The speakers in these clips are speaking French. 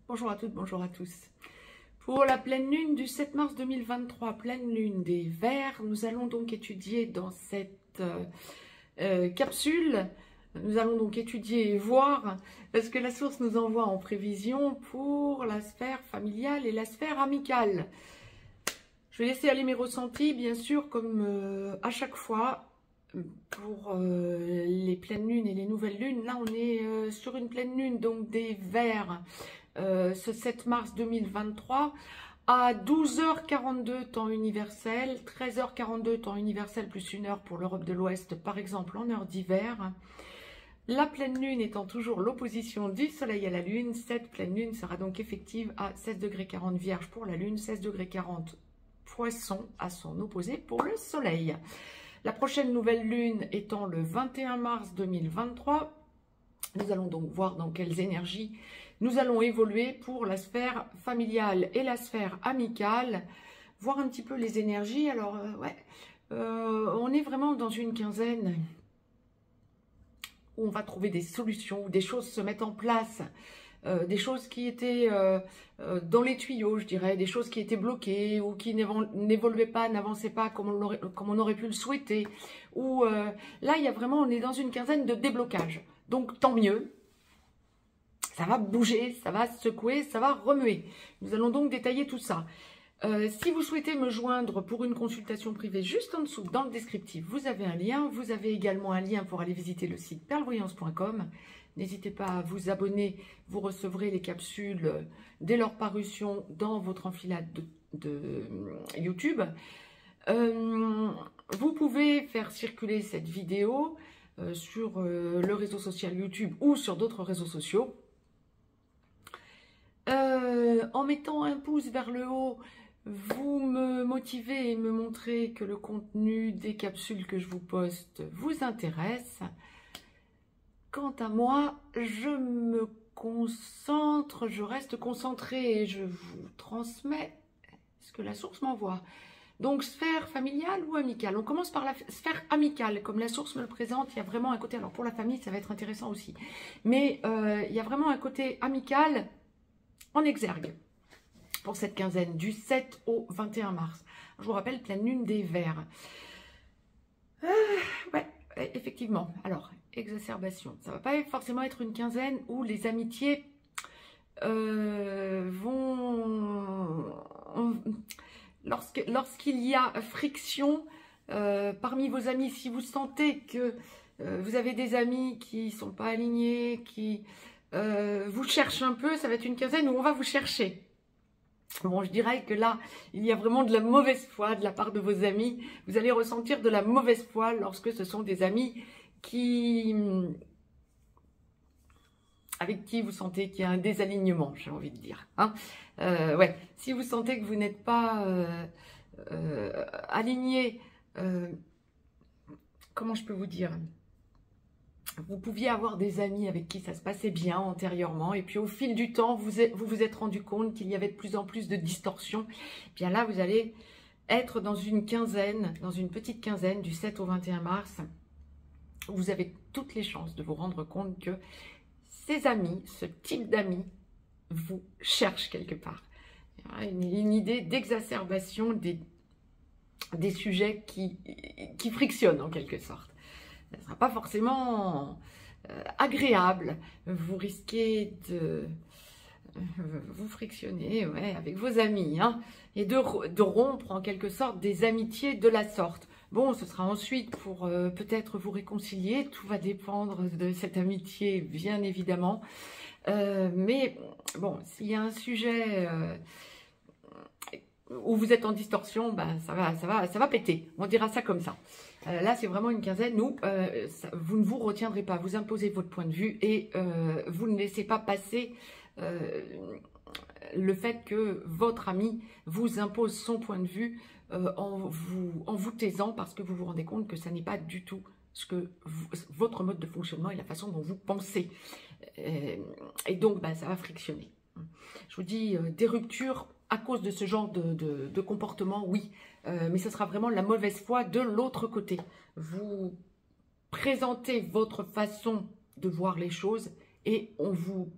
Bonjour à toutes, bonjour à tous. Pour la pleine lune du 7 mars 2023, pleine lune des Verts, nous allons donc étudier dans cette capsule, nous allons donc étudier et voir ce que la source nous envoie en prévision pour la sphère familiale et la sphère amicale. Je vais laisser aller mes ressentis, bien sûr, comme à chaque fois. Pour les pleines lunes et les nouvelles lunes, là on est sur une pleine lune, donc des Verts, ce 7 mars 2023 à 12h42 temps universel, 13h42 temps universel plus 1 heure pour l'Europe de l'Ouest, par exemple en heure d'hiver. La pleine lune étant toujours l'opposition du soleil à la lune, cette pleine lune sera donc effective à 16,40 Vierge pour la lune, 16,40 Poisson à son opposé pour le soleil. La prochaine nouvelle lune étant le 21 mars 2023, nous allons donc voir dans quelles énergies nous allons évoluer pour la sphère familiale et la sphère amicale, voir un petit peu les énergies. Alors, on est vraiment dans une quinzaine où on va trouver des solutions, où des choses se mettent en place. Des choses qui étaient dans les tuyaux, je dirais, des choses qui étaient bloquées ou qui n'évoluaient pas, n'avançaient pas comme on aurait pu le souhaiter. Ou là, il y a vraiment, on est dans une quinzaine de déblocage. Donc, tant mieux. Ça va bouger, ça va secouer, ça va remuer. Nous allons donc détailler tout ça. Si vous souhaitez me joindre pour une consultation privée, juste en dessous, dans le descriptif, vous avez un lien. Vous avez également un lien pour aller visiter le site perlevoyance.com. N'hésitez pas à vous abonner, vous recevrez les capsules dès leur parution dans votre enfilade de YouTube. Vous pouvez faire circuler cette vidéo sur le réseau social YouTube ou sur d'autres réseaux sociaux. En mettant un pouce vers le haut, vous me motivez et me montrez que le contenu des capsules que je vous poste vous intéresse. Quant à moi, je me concentre, je reste concentrée et je vous transmets ce que la source m'envoie. Donc, sphère familiale ou amicale? On commence par la sphère amicale, comme la source me le présente. Il y a vraiment un côté, alors pour la famille, ça va être intéressant aussi. Mais il y a vraiment un côté amical en exergue pour cette quinzaine, du 7 au 21 mars. Je vous rappelle, pleine lune des Verts. Effectivement. Alors, exacerbation. Ça ne va pas forcément être une quinzaine où les amitiés lorsqu'il y a friction parmi vos amis, si vous sentez que vous avez des amis qui ne sont pas alignés, qui vous cherchent un peu, ça va être une quinzaine où on va vous chercher. Bon, je dirais que là, il y a vraiment de la mauvaise foi de la part de vos amis. Vous allez ressentir de la mauvaise foi lorsque ce sont des amis avec qui vous sentez qu'il y a un désalignement, j'ai envie de dire. Hein. Si vous sentez que vous n'êtes pas aligné, comment je peux vous dire ? Vous pouviez avoir des amis avec qui ça se passait bien antérieurement, et puis au fil du temps, vous vous êtes rendu compte qu'il y avait de plus en plus de distorsions. Bien là, vous allez être dans une quinzaine, dans une petite quinzaine du 7 au 21 mars, où vous avez toutes les chances de vous rendre compte que ces amis, ce type d'amis, vous cherchent quelque part. Il y a une idée d'exacerbation des sujets qui frictionnent en quelque sorte. Ça ne sera pas forcément agréable. Vous risquez de vous frictionner avec vos amis et de rompre en quelque sorte des amitiés de la sorte. Bon, ce sera ensuite pour peut-être vous réconcilier. Tout va dépendre de cette amitié, bien évidemment. Mais bon, s'il y a un sujet où vous êtes en distorsion, ben, ça va péter. On dira ça comme ça. Là, c'est vraiment une quinzaine où vous ne vous retiendrez pas. Vous imposez votre point de vue et vous ne laissez pas passer le fait que votre ami vous impose son point de vue en vous taisant parce que vous vous rendez compte que ça n'est pas du tout votre mode de fonctionnement et la façon dont vous pensez. Et donc, ben, ça va frictionner. Je vous dis, des ruptures à cause de ce genre de comportement, oui. Mais ce sera vraiment la mauvaise foi de l'autre côté. Vous présentez votre façon de voir les choses et on vous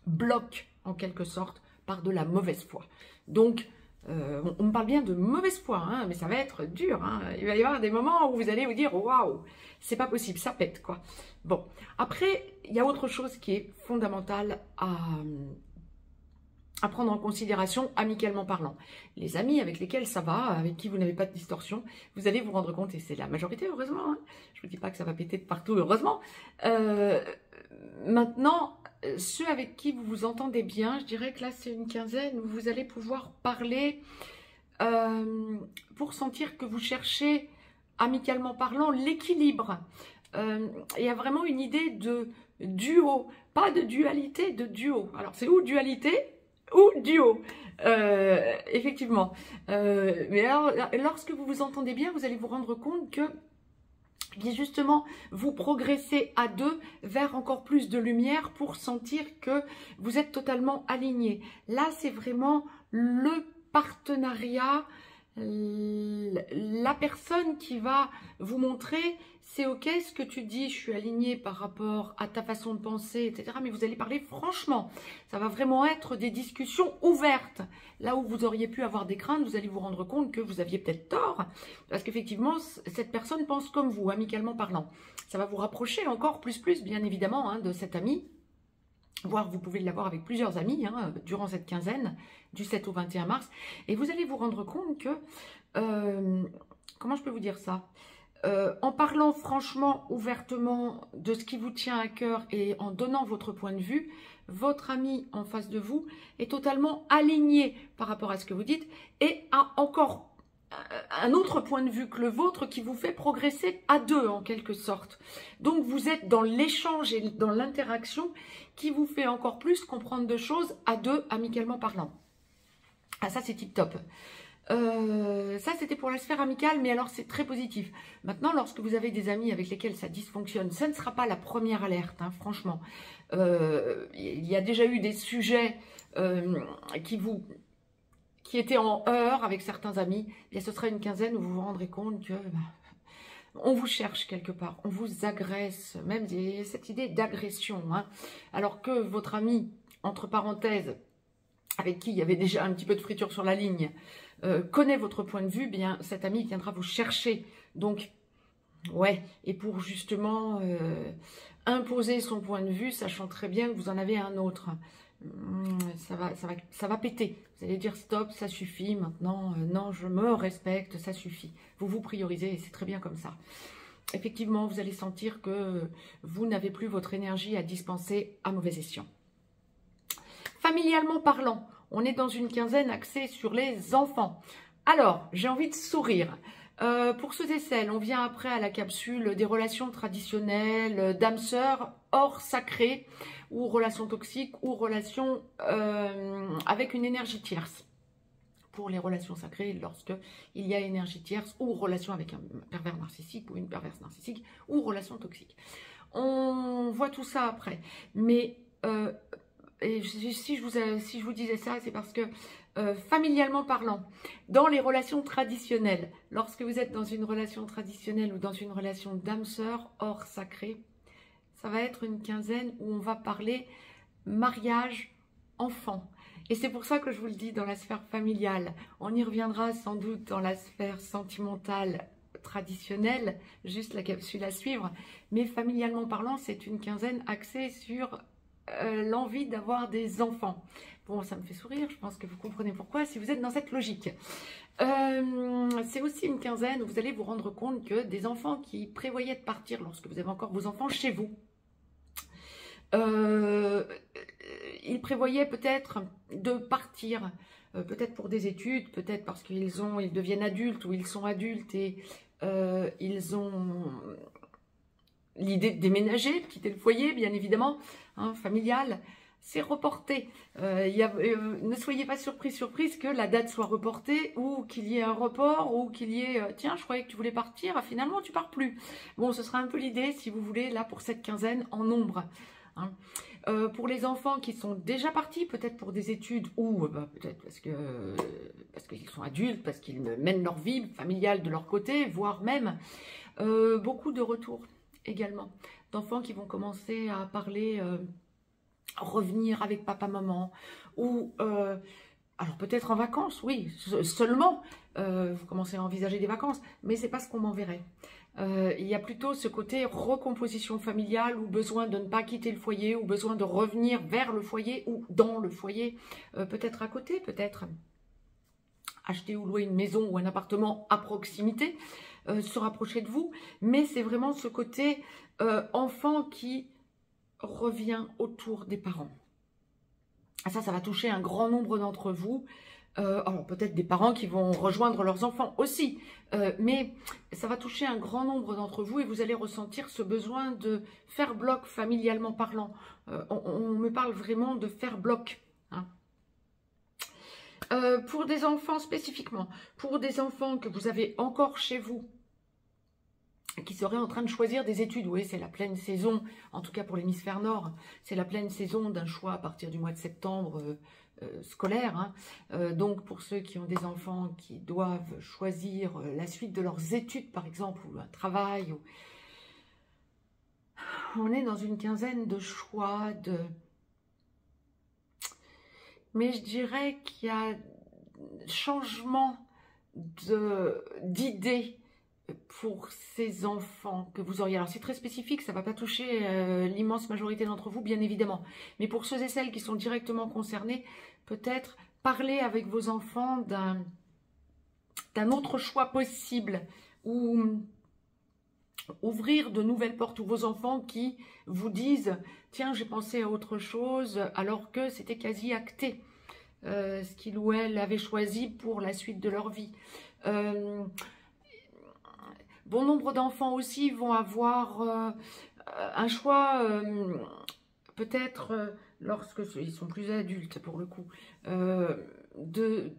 bloque en quelque sorte par de la mauvaise foi. Donc, on me parle bien de mauvaise foi, hein, mais ça va être dur. Hein. Il va y avoir des moments où vous allez vous dire « Waouh, c'est pas possible, ça pète. » quoi. Bon, après, il y a autre chose qui est fondamentale à prendre en considération, amicalement parlant. Les amis avec lesquels ça va, avec qui vous n'avez pas de distorsion, vous allez vous rendre compte, et c'est la majorité, heureusement, hein, je ne vous dis pas que ça va péter de partout, heureusement. Maintenant, ceux avec qui vous vous entendez bien, je dirais que là c'est une quinzaine où vous allez pouvoir parler pour sentir que vous cherchez, amicalement parlant, l'équilibre. Il y a vraiment une idée de duo, pas de dualité, de duo. Alors c'est ou dualité ou duo, effectivement. Mais alors, lorsque vous vous entendez bien, vous allez vous rendre compte que bien justement, vous progressez à deux vers encore plus de lumière pour sentir que vous êtes totalement alignés. Là, c'est vraiment le partenariat, la personne qui va vous montrer, c'est ok ce que tu dis, je suis aligné par rapport à ta façon de penser, etc. Mais vous allez parler franchement. Ça va vraiment être des discussions ouvertes. Là où vous auriez pu avoir des craintes, vous allez vous rendre compte que vous aviez peut-être tort. Parce qu'effectivement, cette personne pense comme vous, amicalement parlant. Ça va vous rapprocher encore plus, bien évidemment, hein, de cet ami. Voire vous pouvez l'avoir avec plusieurs amis hein, durant cette quinzaine, du 7 au 21 mars. Et vous allez vous rendre compte que, comment je peux vous dire ça, en parlant franchement, ouvertement de ce qui vous tient à cœur et en donnant votre point de vue, votre ami en face de vous est totalement aligné par rapport à ce que vous dites et a encore un autre point de vue que le vôtre qui vous fait progresser à deux en quelque sorte. Donc vous êtes dans l'échange et dans l'interaction qui vous fait encore plus comprendre de choses à deux, amicalement parlant. Ah ça c'est tip top. Ça c'était pour la sphère amicale, mais alors c'est très positif. Maintenant, lorsque vous avez des amis avec lesquels ça dysfonctionne, ça ne sera pas la première alerte, hein, franchement. Il y a déjà eu des sujets qui étaient en heurts avec certains amis. Bien, ce sera une quinzaine où vous vous rendrez compte que on vous cherche quelque part, on vous agresse, même cette idée d'agression. Hein, alors que votre ami, entre parenthèses, avec qui il y avait déjà un petit peu de friture sur la ligne, connaît votre point de vue, bien cet ami viendra vous chercher. Donc, ouais, et pour justement imposer son point de vue, sachant très bien que vous en avez un autre, ça va péter. Vous allez dire stop, ça suffit maintenant, non, je me respecte, ça suffit. Vous vous priorisez et c'est très bien comme ça. Effectivement, vous allez sentir que vous n'avez plus votre énergie à dispenser à mauvais escient. Familialement parlant, on est dans une quinzaine axée sur les enfants. Alors, j'ai envie de sourire. Pour ceux et celles, on vient après à la capsule des relations traditionnelles, d'âme-sœur, hors sacré, ou relations toxiques, ou relations avec une énergie tierce. Pour les relations sacrées, lorsque il y a énergie tierce, ou relation avec un pervers narcissique, ou une perverse narcissique, ou relation toxique. On voit tout ça après. Mais et si je vous disais ça, c'est parce que familialement parlant, dans les relations traditionnelles, lorsque vous êtes dans une relation traditionnelle ou dans une relation d'âme-sœur hors sacré, ça va être une quinzaine où on va parler mariage, enfant. Et c'est pour ça que je vous le dis dans la sphère familiale. On y reviendra sans doute dans la sphère sentimentale traditionnelle, juste la capsule à suivre. Mais familialement parlant, c'est une quinzaine axée sur l'envie d'avoir des enfants. Bon, ça me fait sourire, je pense que vous comprenez pourquoi, si vous êtes dans cette logique. C'est aussi une quinzaine où vous allez vous rendre compte que des enfants qui prévoyaient de partir lorsque vous avez encore vos enfants chez vous, ils prévoyaient peut-être de partir, peut-être pour des études, peut-être parce qu'ils deviennent adultes ou ils sont adultes et ils ont l'idée de déménager, de quitter le foyer, bien évidemment, hein, familial, c'est reporté. Ne soyez pas surprise que la date soit reportée ou qu'il y ait un report ou qu'il y ait tiens, je croyais que tu voulais partir, finalement tu pars plus. Bon, ce sera un peu l'idée, si vous voulez, là pour cette quinzaine en nombre. Hein. Pour les enfants qui sont déjà partis, peut-être pour des études ou peut-être parce qu'ils sont adultes, parce qu'ils mènent leur vie familiale de leur côté, voire même beaucoup de retours également, d'enfants qui vont commencer à parler revenir avec papa, maman, ou alors peut-être en vacances, oui, seulement, vous commencez à envisager des vacances, mais c'est pas ce qu'on m'enverrait. Il y a plutôt ce côté recomposition familiale ou besoin de ne pas quitter le foyer ou besoin de revenir vers le foyer ou dans le foyer, peut-être à côté, peut-être acheter ou louer une maison ou un appartement à proximité, se rapprocher de vous, mais c'est vraiment ce côté enfant qui revient autour des parents. Ça va toucher un grand nombre d'entre vous. Alors peut-être des parents qui vont rejoindre leurs enfants aussi, mais ça va toucher un grand nombre d'entre vous et vous allez ressentir ce besoin de faire bloc familialement parlant. On me parle vraiment de faire bloc. Hein. Pour des enfants spécifiquement, pour des enfants que vous avez encore chez vous, qui seraient en train de choisir des études, oui, c'est la pleine saison, en tout cas pour l'hémisphère nord, c'est la pleine saison d'un choix à partir du mois de septembre scolaire. Hein. Donc pour ceux qui ont des enfants qui doivent choisir la suite de leurs études, par exemple, ou un travail, on est dans une quinzaine de choix, mais je dirais qu'il y a changement d'idées pour ces enfants que vous auriez. Alors c'est très spécifique, ça ne va pas toucher l'immense majorité d'entre vous, bien évidemment. Mais pour ceux et celles qui sont directement concernés, peut-être parler avec vos enfants d'un autre choix possible ou ouvrir de nouvelles portes ou vos enfants qui vous disent « Tiens, j'ai pensé à autre chose » alors que c'était quasi acté. Ce qu'il ou elle avait choisi pour la suite de leur vie. Bon nombre d'enfants aussi vont avoir un choix, peut-être lorsqu'ils sont plus adultes pour le coup, de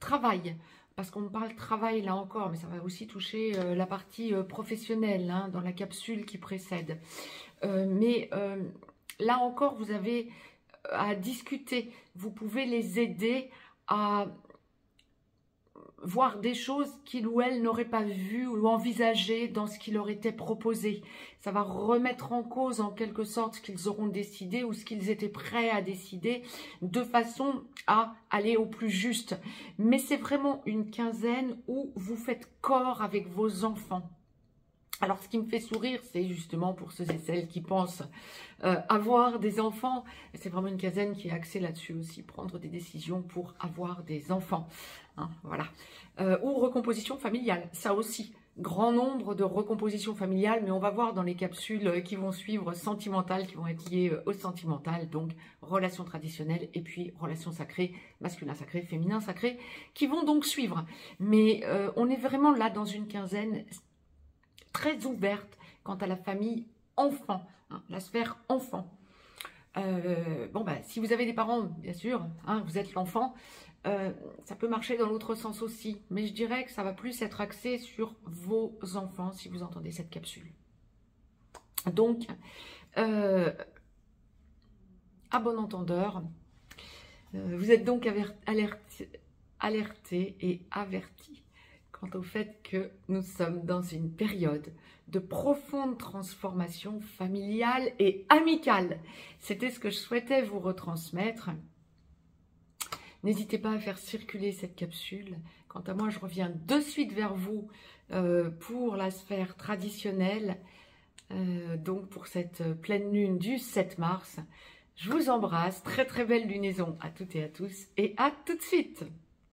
travail. Parce qu'on parle travail là encore, mais ça va aussi toucher la partie professionnelle hein, dans la capsule qui précède. Mais là encore, vous avez à discuter. Vous pouvez les aider à voir des choses qu'ils ou elles n'auraient pas vues ou envisagées dans ce qui leur était proposé. Ça va remettre en cause en quelque sorte ce qu'ils auront décidé ou ce qu'ils étaient prêts à décider de façon à aller au plus juste. Mais c'est vraiment une quinzaine où vous faites corps avec vos enfants. Alors, ce qui me fait sourire, c'est justement pour ceux et celles qui pensent avoir des enfants. C'est vraiment une quinzaine qui est axée là-dessus aussi, prendre des décisions pour avoir des enfants. Hein, voilà. Ou recomposition familiale, ça aussi. Grand nombre de recompositions familiales, mais on va voir dans les capsules qui vont suivre sentimentales, qui vont être liées au sentimental, donc relations traditionnelles et puis relations sacrées, masculin sacré, féminin sacré, qui vont donc suivre. Mais on est vraiment là dans une quinzaine très ouverte quant à la famille enfant, hein, la sphère enfant. Bon, bah, si vous avez des parents, bien sûr, hein, vous êtes l'enfant, ça peut marcher dans l'autre sens aussi. Mais je dirais que ça va plus être axé sur vos enfants, si vous entendez cette capsule. Donc, à bon entendeur, vous êtes donc alerté et averti quant au fait que nous sommes dans une période de profonde transformation familiale et amicale. C'était ce que je souhaitais vous retransmettre. N'hésitez pas à faire circuler cette capsule. Quant à moi, je reviens de suite vers vous pour la sphère traditionnelle, donc pour cette pleine lune du 7 mars. Je vous embrasse, très très belle lunaison à toutes et à tous, et à tout de suite.